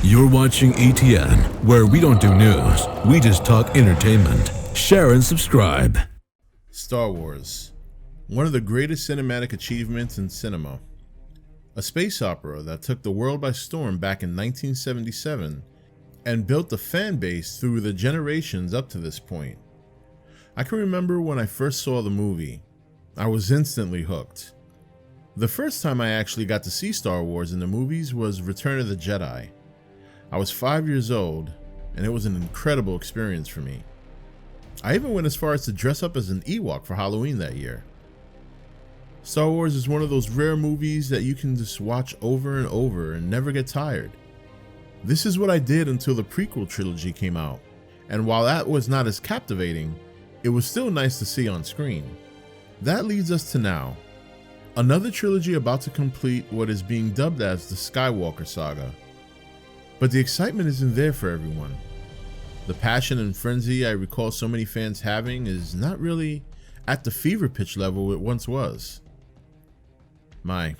You're watching E.T.N, where we don't do news, we just talk entertainment. Share and subscribe. Star Wars, one of the greatest cinematic achievements in cinema. A space opera that took the world by storm back in 1977 and built a fan base through the generations up to this point. I can remember when I first saw the movie, I was instantly hooked. The first time I actually got to see Star Wars in the movies was Return of the Jedi. I was 5 years old, and it was an incredible experience for me. I even went as far as to dress up as an Ewok for Halloween that year. Star Wars is one of those rare movies that you can just watch over and over and never get tired. This is what I did until the prequel trilogy came out, and while that was not as captivating, it was still nice to see on screen. That leads us to now. Another trilogy about to complete what is being dubbed as the Skywalker saga. But the excitement isn't there for everyone. The passion and frenzy I recall so many fans having is not really at the fever pitch level it once was. My,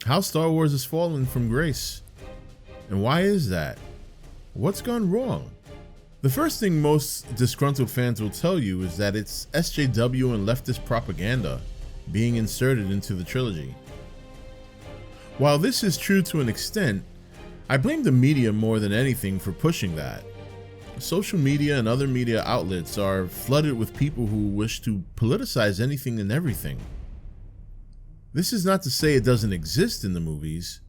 how Star Wars has fallen from grace. And why is that? What's gone wrong? The first thing most disgruntled fans will tell you is that it's SJW and leftist propaganda being inserted into the trilogy. While this is true to an extent, I blame the media more than anything for pushing that. Social media and other media outlets are flooded with people who wish to politicize anything and everything. This is not to say it doesn't exist in the movies,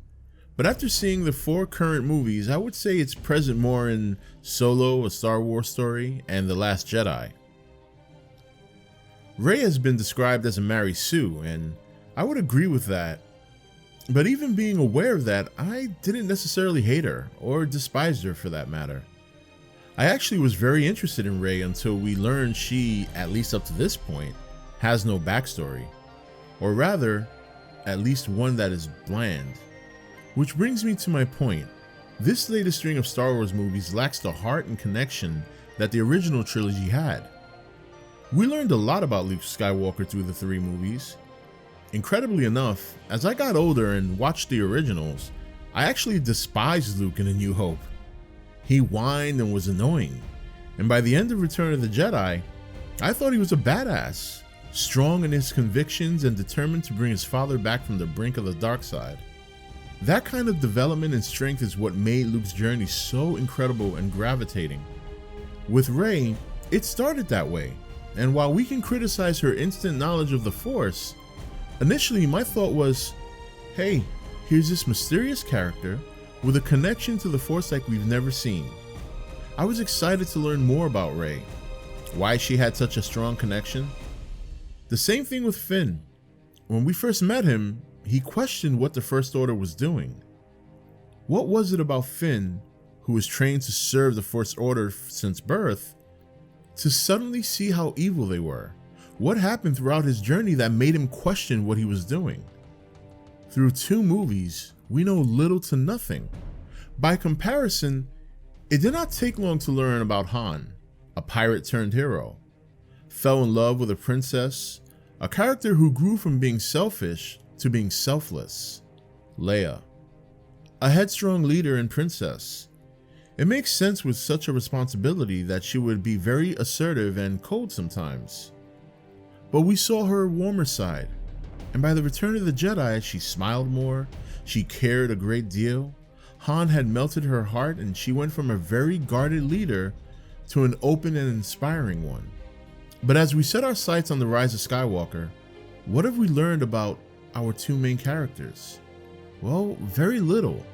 but after seeing the 4 current movies, I would say it's present more in Solo, A Star Wars Story, and The Last Jedi. Rey has been described as a Mary Sue, and I would agree with that. But even being aware of that, I didn't necessarily hate her, or despise her for that matter. I actually was very interested in Rey until we learned she, at least up to this point, has no backstory. Or rather, at least one that is bland. Which brings me to my point. This latest string of Star Wars movies lacks the heart and connection that the original trilogy had. We learned a lot about Luke Skywalker through the 3 movies. Incredibly enough, as I got older and watched the originals, I actually despised Luke in A New Hope. He whined and was annoying, and by the end of Return of the Jedi, I thought he was a badass, strong in his convictions and determined to bring his father back from the brink of the dark side. That kind of development and strength is what made Luke's journey so incredible and gravitating. With Rey, it started that way, and while we can criticize her instant knowledge of the Force, initially my thought was, hey, here's this mysterious character with a connection to the Force like we've never seen. I was excited to learn more about Rey, why she had such a strong connection. The same thing with Finn. When we first met him, he questioned what the First Order was doing. What was it about Finn, who was trained to serve the First Order since birth, to suddenly see how evil they were? What happened throughout his journey that made him question what he was doing? Through 2 movies, we know little to nothing. By comparison, it did not take long to learn about Han, a pirate turned hero. Fell in love with a princess, a character who grew from being selfish to being selfless. Leia, a headstrong leader and princess. It makes sense with such a responsibility that she would be very assertive and cold sometimes. But we saw her warmer side, and by the Return of the Jedi, she smiled more, she cared a great deal. Han had melted her heart, and she went from a very guarded leader to an open and inspiring one. But as we set our sights on the rise of Skywalker, what have we learned about our 2 main characters? Well, very little.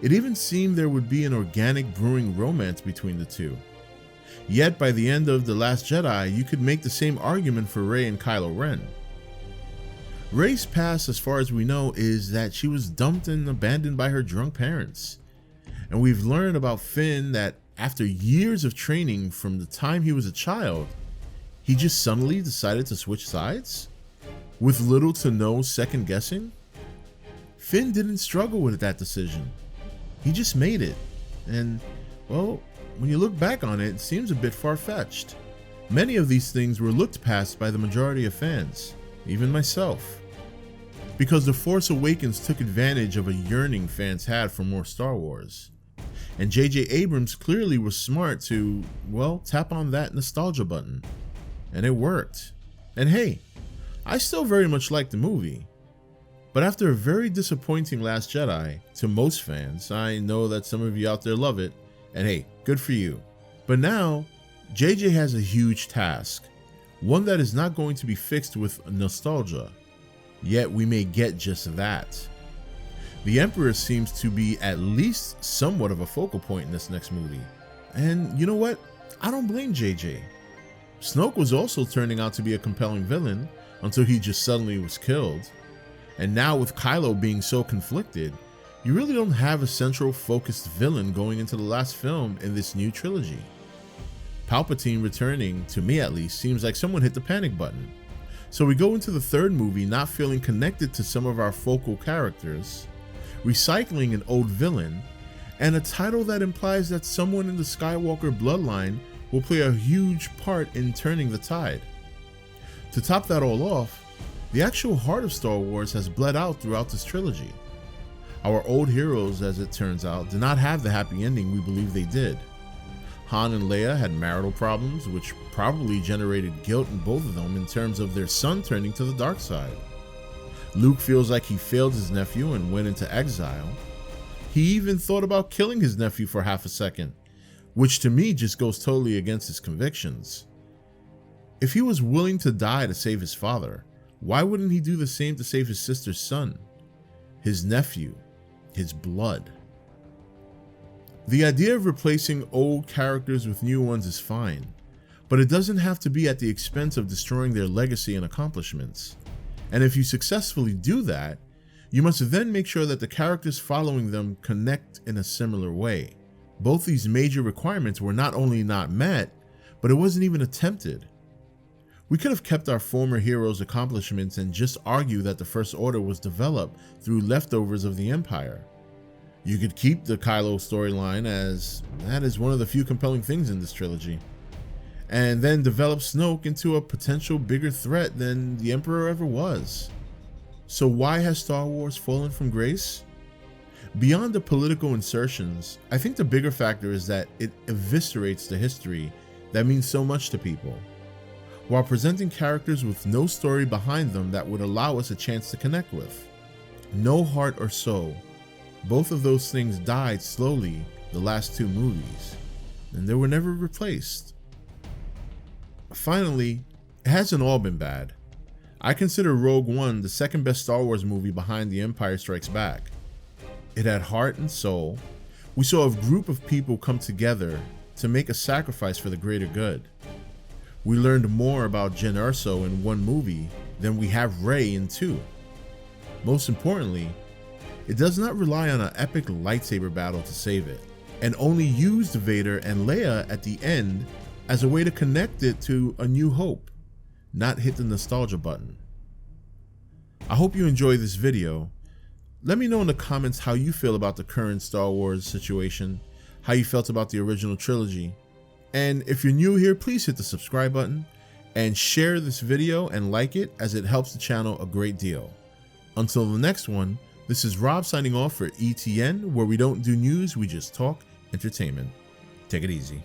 It even seemed there would be an organic brewing romance between the 2. Yet by the end of The Last Jedi, you could make the same argument for Rey and Kylo Ren. Rey's past, as far as we know, is that she was dumped and abandoned by her drunk parents. And we've learned about Finn that after years of training from the time he was a child, he just suddenly decided to switch sides? With little to no second guessing? Finn didn't struggle with that decision. He just made it. And, well, when you look back on it, it seems a bit far-fetched. Many of these things were looked past by the majority of fans, even myself. Because The Force Awakens took advantage of a yearning fans had for more Star Wars. And J.J. Abrams clearly was smart to, well, tap on that nostalgia button. And it worked. And hey, I still very much like the movie. But after a very disappointing Last Jedi, to most fans, I know that some of you out there love it, and hey, good for you. But now, JJ has a huge task, one that is not going to be fixed with nostalgia, yet we may get just that. The Emperor seems to be at least somewhat of a focal point in this next movie. And you know what? I don't blame JJ. Snoke was also turning out to be a compelling villain until he just suddenly was killed. And now with Kylo being so conflicted, you really don't have a central focused villain going into the last film in this new trilogy. Palpatine returning, to me at least, seems like someone hit the panic button. So we go into the third movie not feeling connected to some of our focal characters, recycling an old villain, and a title that implies that someone in the Skywalker bloodline will play a huge part in turning the tide. To top that all off, the actual heart of Star Wars has bled out throughout this trilogy. Our old heroes, as it turns out, did not have the happy ending we believe they did. Han and Leia had marital problems, which probably generated guilt in both of them in terms of their son turning to the dark side. Luke feels like he failed his nephew and went into exile. He even thought about killing his nephew for half a second, which to me just goes totally against his convictions. If he was willing to die to save his father, why wouldn't he do the same to save his sister's son, his nephew, his blood? The idea of replacing old characters with new ones is fine, but it doesn't have to be at the expense of destroying their legacy and accomplishments. And if you successfully do that, you must then make sure that the characters following them connect in a similar way. Both these major requirements were not only not met, but it wasn't even attempted. We could have kept our former heroes' accomplishments and just argue that the First Order was developed through leftovers of the Empire. You could keep the Kylo storyline, as that is one of the few compelling things in this trilogy, and then develop Snoke into a potential bigger threat than the Emperor ever was. So why has Star Wars fallen from grace? Beyond the political insertions, I think the bigger factor is that it eviscerates the history that means so much to people, while presenting characters with no story behind them that would allow us a chance to connect with. No heart or soul. Both of those things died slowly the last two movies, and they were never replaced. Finally, it hasn't all been bad. I consider Rogue One the second best Star Wars movie behind The Empire Strikes Back. It had heart and soul. We saw a group of people come together to make a sacrifice for the greater good. We learned more about Jyn Erso in one movie than we have Rey in two. Most importantly, it does not rely on an epic lightsaber battle to save it, and only used Vader and Leia at the end as a way to connect it to A New Hope, not hit the nostalgia button. I hope you enjoyed this video. Let me know in the comments how you feel about the current Star Wars situation, how you felt about the original trilogy, and if you're new here, please hit the subscribe button and share this video and like it, as it helps the channel a great deal. Until the next one, this is Rob signing off for E.T.N, where we don't do news, we just talk entertainment. Take it easy.